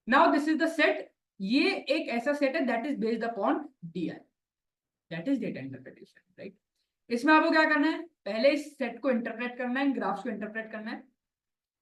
Now this is the set, ये एक ऐसा सेट है that is based upon DI, that is data interpretation, right. इसमें आपको क्या करना है, पहले इस सेट को इंटरप्रेट करना है, ग्राफ्स को इंटरप्रेट करना है,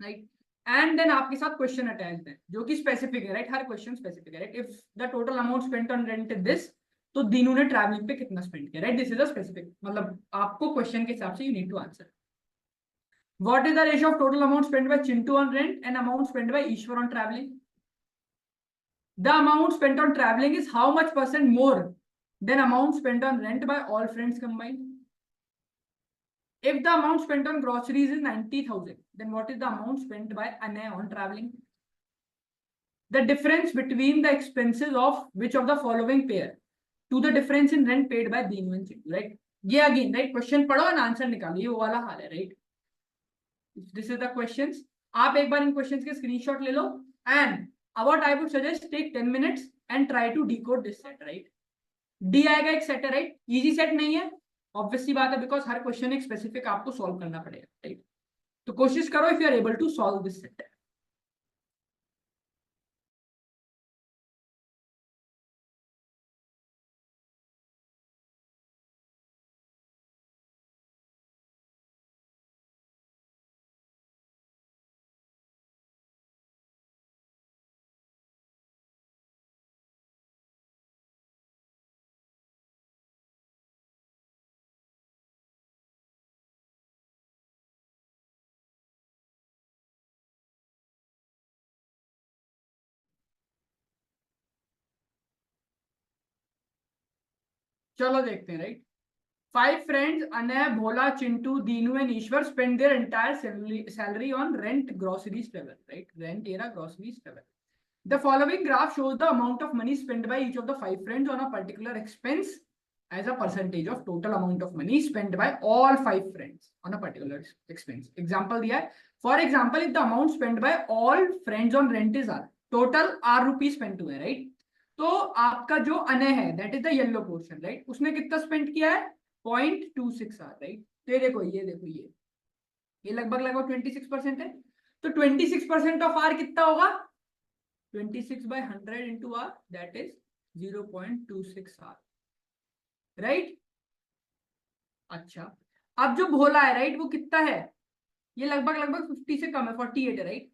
राइट। एंड देन आपके साथ क्वेश्चन अटैच्ड है जो कि स्पेसिफिक है, राइट। हर क्वेश्चन स्पेसिफिक है, right. If the total amount spent on rent is this, तो दीनू ने ट्रैवलिंग पे कितना स्पेंड किया, right. This is a specific, मतलब आपको क्वेश्चन के हिसाब से you need to answer. What is the ratio of total amount spent by Chintu on rent and amount spent by Ishwar on traveling? The amount spent on traveling is how much % more than amount spent on rent by all friends combined? If the amount spent on groceries is 90,000, then what is the amount spent by Anay on traveling? The difference between the expenses of which of the following pair to the difference in rent paid by Deenu and Chintu, right? ये again, right? Question पढ़ो and answer निकालो, ये वो वाला हाल है, right? This is the questions. आप एक बार इन questions के screenshot ले लो and what I would suggest, take 10 minutes and try to decode this set, right? DI का एक set है, right? Easy set नहीं है, obviously बात है, because हर question एक specific आपको solve करना पड़ेगा, right? तो कोशिश करो if you are able to solve this set. चलो देखते हैं, right? 5 friends, Anay, Bhola, Chintu, Deenu and Ishwar spend their entire salary on rent, groceries, travel, right? Rent era, groceries, travel. The following graph shows the amount of money spent by each of the 5 friends on a particular expense as a percentage of total amount of money spent by all 5 friends on a particular expense. Example दिया है. For example, if the amount spent by all friends on rent is R, total R rupees spent हुए, right? तो आपका जो अनय है, that is the yellow portion, right, उसने कितना spend किया है, 0.26 R, राइट। तो ये देखो, ये लगभग लगभग 26% है। तो 26% ऑफ R कितना होगा, 26 by 100 into R, that is 0.26 R, right. अच्छा, अब जो भोला है, राइट, वो कितना है, ये लगभग लगभग 50 से कम है, 48 है, राइट।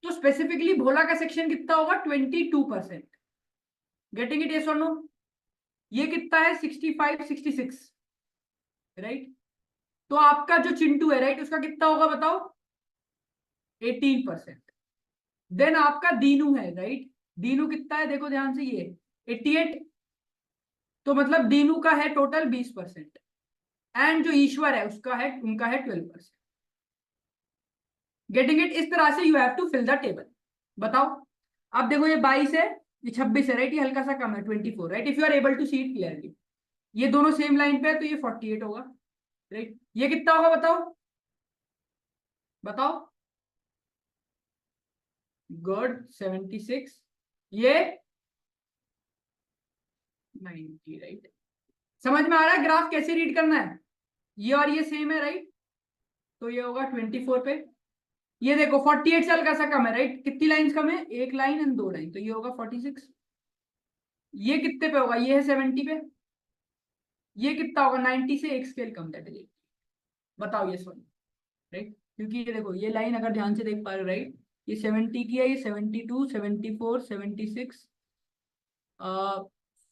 तो स्पेसिफिकली भोला का सेक्शन कितना होगा, 22%। गेटिंग इट, यस और नो? ये कितना है, 65, 66, राइट। तो आपका जो चिंटू है, राइट, उसका कितना होगा बताओ, 18%। देन आपका दीनू है, राइट, दीनू कितना है, देखो ध्यान से, ये 88। तो मतलब दीनू का है टोटल 20%, एंड जो ईश्वर है उसका है, उनका है 12%। Getting it? इस तरह से you have to fill the table. बताओ, अब देखो ये 22 है, ये 26 है, राइट, ये हल्का सा कम है 24, right. If you are able to see it clearly, ये दोनों सेम लाइन पे है, तो ये 48 होगा, राइट। ये कितना होगा बताओ, बताओ। गुड, 76। ये 90, राइट। समझ में आ रहा है ग्राफ कैसे रीड करना है? ये और ये सेम है, राइट, तो ये होगा 24 पे। ये देखो 48 से हल्का सा कम है, राइट। कितनी लाइंस कम है, एक लाइन एंड 2 लाइन, तो ये होगा 46। ये कितने पे होगा, ये है 70 पे। ये कितना होगा, 90 से एक स्केल कम, दैट इज। बताओ ये सॉरी, राइट, क्योंकि ये देखो ये लाइन अगर ध्यान से देख पा रहे हो, राइट, ये 70 की है, ये 72, 74, 76,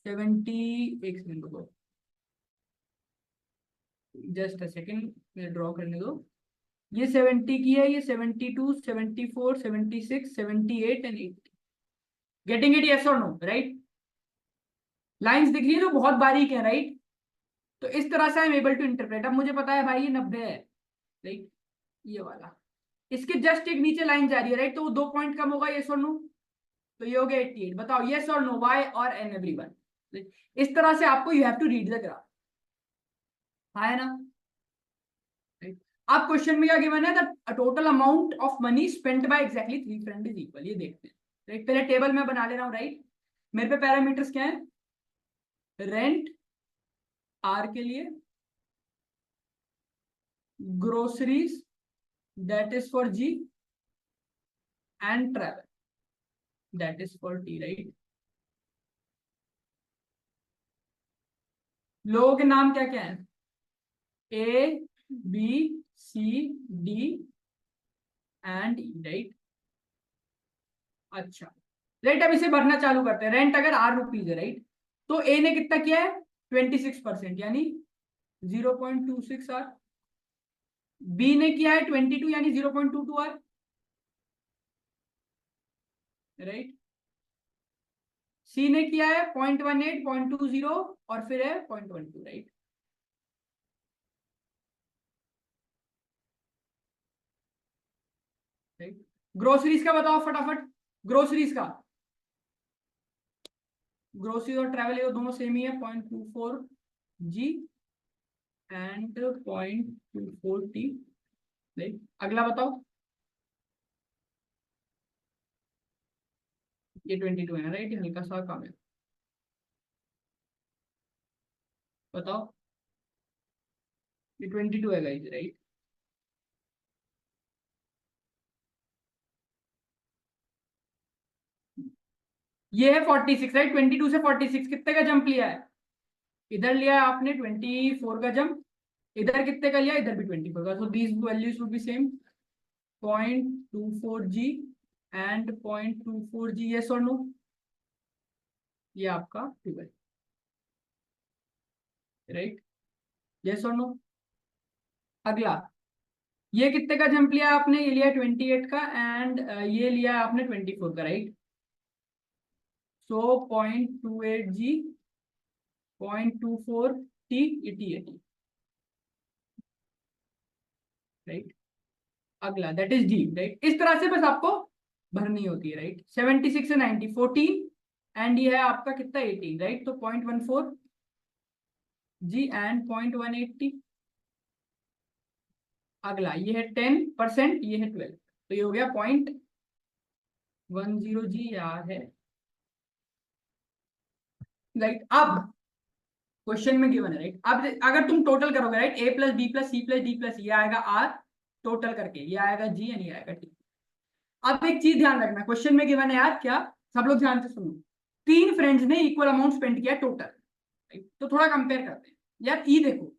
70, एक सेकंड रुको, जस्ट अ सेकंड ड्रॉ करने दो। ये 70 की है, ये 72, 74, 76, 78 एंड 80। गेटिंग इट, यस और नो, राइट? लाइंस दिख रही है तो बहुत बारीक है, राइट। तो इस तरह से I am able to interpret. अब मुझे पता है भाई ये 90 है, राइट, ये वाला, इसके जस्ट एक नीचे लाइन जा रही है, राइट, तो वो 2 पॉइंट कम होगा, यस और नो, तो ये हो गया 88। बताओ यस और नो, वाई और एन, एवरीवन। इस तरह से आपको you have to read the graph, है ना? अब क्वेश्चन में क्या गिवन है, the total amount of money spent by exactly 3 friend is equal. ये देखते हैं, राइट। पहले टेबल में बना ले रहा हूं, राइट। मेरे पे पैरामीटर्स क्या है, रेंट आर के लिए, groceries that is for G, and travel, that is for T, right. लोगों के नाम क्या क्या है? A, B, C, D and E, right. अच्छा, राइट, अब इसे भरना चालू करते हैं। रेंट अगर ₹R है, राइट, तो ए ने कितना किया है? 26%, यानी 0.26R। बी ने किया है 22, यानी 0.22R, राइट। सी ने किया है 0.18, 0.20 और फिर है 0.12, राइट। राइट, ग्रोसरीज का बताओ फटाफट। ग्रोसरीज का, ग्रोसरी और ट्रैवल ये दोनों सेम ही है, 0.24G एंड 0.24T, राइट। अगला बताओ। ये 22 है, राइट, हल्का सा कम है। बताओ, ये 22 है गाइस, राइट। ये है 46, राइट। 22 से 46 कितने का जंप लिया है? इधर लिया है आपने 24 का जंप, इधर कितने का लिया? इधर भी 24 का। So these values would be same, 0.24G and 0.24G, yes और नो? ये आपका 12, राइट, यस और नो? अगला, ये कितने का जंप लिया आपने? ये लिया 28 का एंड ये लिया आपने 24 का, राइट। सो 0.28G, 0.24T, ET, राइट। अगला दैट इज डी, राइट। इस तरह से बस आपको भरनी होती है, राइट। 76 से 90, 14 एंड ये है आपका कितना? 18, राइट। तो 0.14G एंड 0.18T। अगला ये है 10%, ये है 12, तो ये हो गया 0.10G, यार है, राइट। अब क्वेश्चन में गिवन है, राइट। अब अगर तुम टोटल करोगे, right, A plus B plus C plus D plus ये आएगा आर, टोटल करके ये आएगा जी एंड ये आएगा टी। अब एक चीज ध्यान रखना, क्वेश्चन में गिवन है यार क्या, सब लोग ध्यान से सुनो। तीन फ्रेंड्स ने इक्वल अमाउंट स्पेंड किया टोटल, राइट। तो थोड़ा कंपेयर करते हैं यार। ई देखो,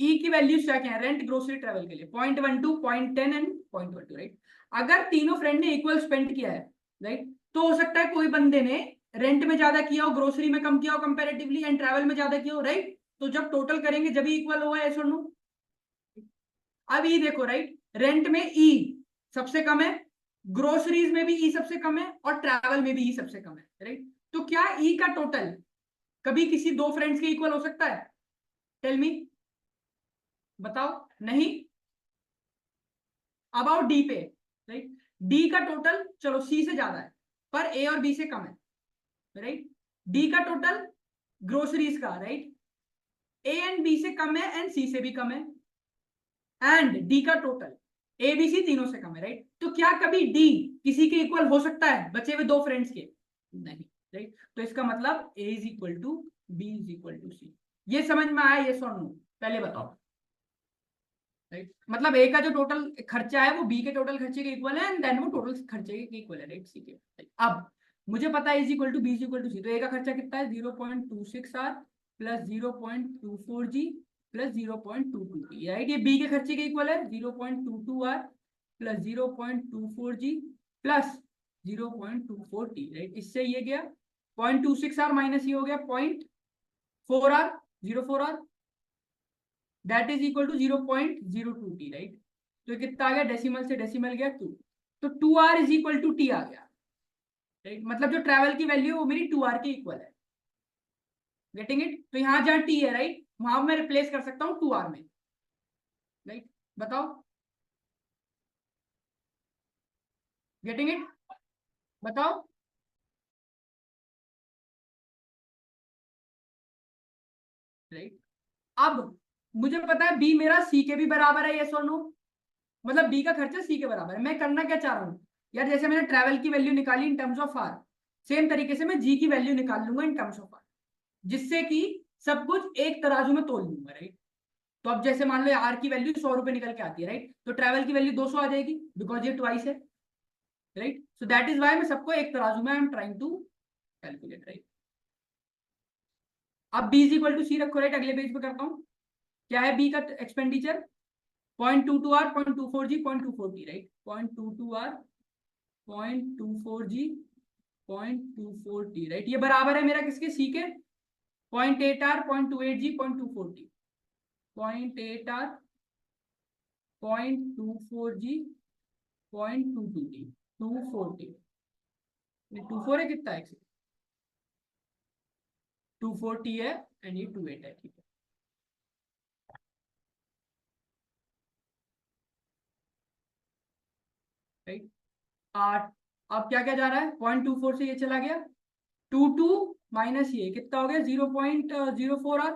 ई की वैल्यूज क्या क्या है रेंट, ग्रोसरी, ट्रेवल के लिए? 0.12, 0.10 एंड 0.12, राइट। अगर तीनों फ्रेंड ने इक्वल स्पेंड किया है, राइट, तो हो सकता है कोई बंदे ने रेंट में ज्यादा किया हो, ग्रोसरी में कम किया हो कंपेरेटिवली, एंड ट्रैवल में ज्यादा किया हो, राइट। तो जब टोटल करेंगे जब इक्वल होगा, ऐसा नो? अब ई देखो, राइट, रेंट में ई सबसे कम है, ग्रोसरीज में भी ई सबसे कम है, और ट्रैवल में भी ई सबसे कम है, राइट। तो क्या ई का टोटल कभी किसी दो फ्रेंड्स के इक्वल हो सकता है? टेल मी, बताओ। नहीं। अबाउट डी पे, राइट, डी का टोटल चलो सी से ज्यादा है पर ए और बी से कम है, राइट। डी का टोटल ग्रोसरीज का, राइट, ए एंड बी से कम है एंड सी से भी कम है, एंड डी का टोटल ए बी सी तीनों से कम है, राइट। तो क्या कभी डी किसी के इक्वल हो सकता है बचे हुए दो फ्रेंड्स के? नहीं, राइट। तो इसका मतलब A is equal to B is equal to C. ये समझ में आया, ये और नो? पहले बताओ, राइट। मतलब ए का जो टोटल खर्चा है वो बी के टोटल खर्चे के इक्वल है, एंड देन वो टोटल खर्चे के इक्वल है, राइट, सी के। अब मुझे पता है is equal to B is equal to C, तो ए का खर्चा कितना है? 0.26R plus 0.24G plus 0.22T, right. ये बी के खर्चे के इक्वल है, 0.22R plus 0.24G plus 0.24T, right. इससे ये गया 0.26R माइनस ये हो गया 0.4R, 0.4R, that is equal to 0.02T, right. तो कितना आ गया? डेसिमल से डेसिमल गया 2, तो 2R is equal to T आ गया, राइट। मतलब जो ट्रैवल की वैल्यू है वो मेरी 2R के इक्वल है, गेटिंग इट? तो यहां जहां टी है, राइट, वहां मैं रिप्लेस कर सकता हूँ 2R में, राइट। बताओ, गेटिंग इट? बताओ, राइट। अब मुझे पता है बी मेरा सी के भी बराबर है, यस और नो? मतलब बी का खर्चा सी के बराबर है। मैं करना क्या चाह रहा हूँ यार, जैसे मैंने ट्रैवल की वैल्यू निकाली in terms of R, same तरीके से मैं जी की वैल्यू निकाल लूंगा इन टर्म्स ऑफ आर, जिससे कि सब कुछ एक तराजू में तोल लूंगा, राइट। तो अब जैसे मान लो आर की वैल्यू ₹100 निकल के आती है, राइट, तो ट्रैवल की वैल्यू 200 आ जाएगी बिकॉज ये ट्वाइस है, right. So that is why मैं सबको एक तराजू में I am trying to calculate, right. अब b is equal to C रखो, राइट. अगले पेज पे करता हूँ. क्या है b का expenditure? 0.22r, 0.24g, 0.24t, right. 0.22r, 0.24g, 0.24t, right. ये बराबर है मेरा किसके? c के. 0.8r, 0.28g, 0.24t. 0.8r, 0.24g, 0.22t, 240. 24 है कितना है? 240 है एंड ये 28 है. ठीक है, राइट. 8. अब क्या क्या जा रहा है? 0.24 से ये चला गया. 22 माइनस ये कितना हो गया? 0.04r,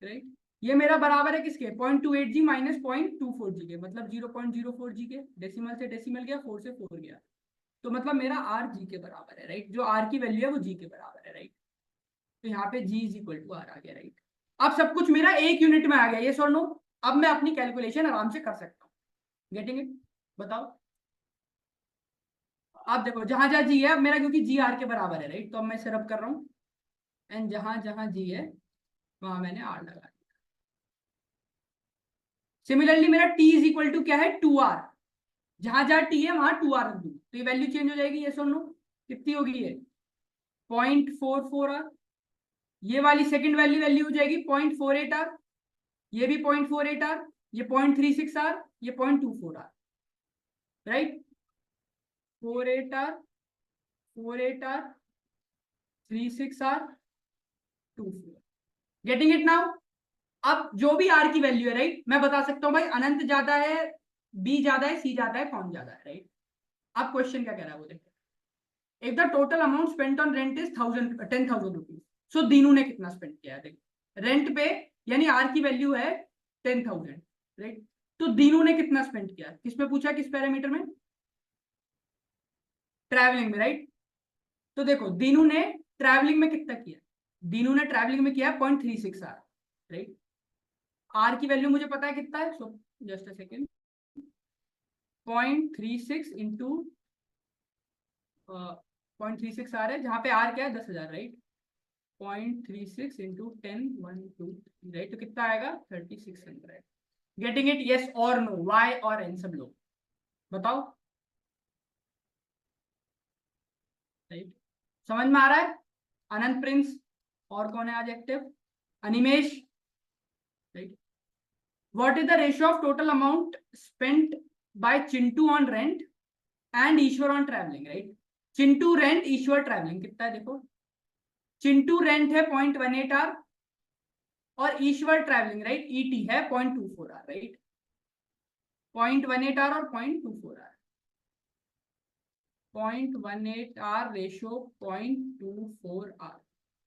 right. ये मेरा बराबर है किसके? 0.28g माइनस 0.24g के, मतलब 0.04g के. डेसिमल से डेसिमल गया, 4 से 4 गया, तो मतलब मेरा r g के बराबर है, राइट. जो r की वैल्यू है वो g के बराबर है, राइट. तो यहाँ पे g is equal to r आ गया, राइट. अब सब कुछ मेरा एक यूनिट में आ गया, ये और नो. अब मैं अपनी कैलकुलेशन आराम से कर सकता हूँ. Getting it? बताओ. आप देखो जहां जहां जी है, अब मेरा क्योंकि जी आर के बराबर है, राइट, तो अब मैं सिर्फ कर रहा हूँ एंड जहां जहां जी है वहां मैंने आर लगा दिया. सिमिलरली मेरा टी इज इक्वल टू क्या है? 2r. जहां जहां टी है वहां 2r रख दूं तो ये वैल्यू चेंज हो जाएगी, ये सुन लो. कितनी होगी ये? 0.44r. ये वाली सेकंड वैल्यू वैल्यू हो जाएगी 0.48r. ये भी 0.48r. ये 0.36r. ये 0.24r, right. 48r, 48r, 36r, 24. Getting it now? अब जो भी आर की वैल्यू है, राइट, मैं बता सकता हूं भाई अनंत ज्यादा है, बी ज्यादा है, सी ज्यादा है, कौन ज्यादा है, राइट. अब क्वेश्चन क्या कह रहा है वो देखो. If the total amount spent on rent is 10,000 rupees, so Dinu ने कितना स्पेंड किया है? देखो रेंट पे, यानी आर की वैल्यू है 10,000, राइट. तो दीनू ने कितना स्पेंड किया? किसमें पूछा? किस पैरामीटर में? ट्रैवलिंग में, राइट. तो देखो दीनू ने ट्रैवलिंग में कितना किया? दीनू ने ट्रैवलिंग में किया 0.36 आर, राइट. आर की वैल्यू मुझे पता है कितना है, so just a second. 0.36 into 0.36 R है, जहां पे आर क्या है? 10,000, राइट. 0.36 into 10, 1 2 3, right. तो कितना आएगा? 3600. Getting it? यस और नो? वाई और एन सब लोग बताओ, राइट. समझ में आ रहा है? अनंत प्रिंस, और कौन है आज active? Animesh, right. What is the ratio of total amount spent by Chintu on rent and Ishwar on traveling, right? Chintu rent, Ishwar traveling कितना है देखो. चिंटू रेंट है 0.18 आर और ईश्वर ट्रैवलिंग, राइट, ईटी है 0.24 आर, राइट. 0.18 आर और 0.24 are. 0.18 are ratio 0.24 are.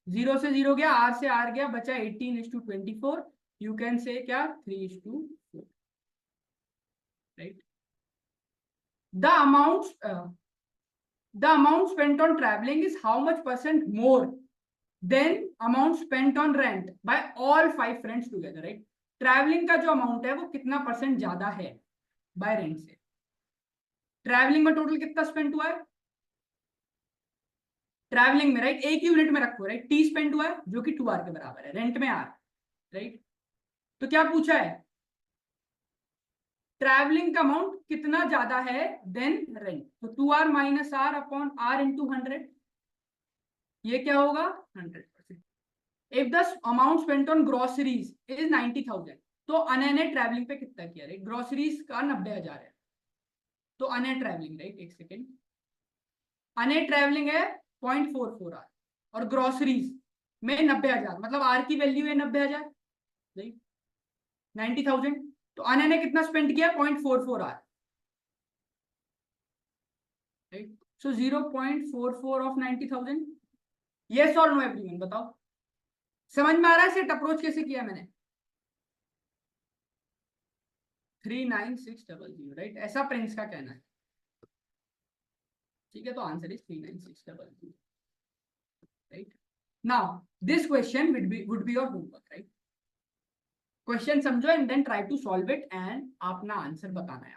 0 से 0 गया, are से आर गया, बचा 18:24. यू कैन से क्या? 3:4, right. The amount spent on traveling is how much percent more than amount spent on rent by all 5 friends together, right. Travelling का जो amount है वो कितना परसेंट ज्यादा है बाय रेंट से? ट्रैवलिंग में टोटल कितना स्पेंड हुआ है ट्रैवलिंग में, राइट. एक यूनिट में रखो, राइट. टी स्पेंड हुआ है जो कि 2r के बराबर है, रेंट में आर, राइट. तो क्या पूछा है? ट्रैवलिंग का अमाउंट कितना ज्यादा है देन रेंट. तो 2r minus R upon R into 100. ये क्या होगा? 100%. If the amount spent on groceries is 90,000, तो अनय ने ट्रैवलिंग पे कितना किया, राइट. ग्रोसरीज का 90,000 है, तो अनय ट्रैवलिंग, राइट. एक सेकेंड. अनय ट्रैवलिंग है 0.44 आर और ग्रोसरीज में 90,000, मतलब आर की वैल्यू है 90,000, राइट. 90,000, तो अनय ने कितना स्पेंड किया? 0.44 R, right. So 0.44 of 90,000. Yes और नो एवरीवन बताओ. समझ में आ रहा है सेट अप्रोच कैसे किया मैंने? 39600, राइट. ऐसा प्रिंस का कहना है, ठीक है. तो answer is 39600, right. Now this question would be your homework, right. Question समझो and then try to solve it and अपना आंसर बताना है.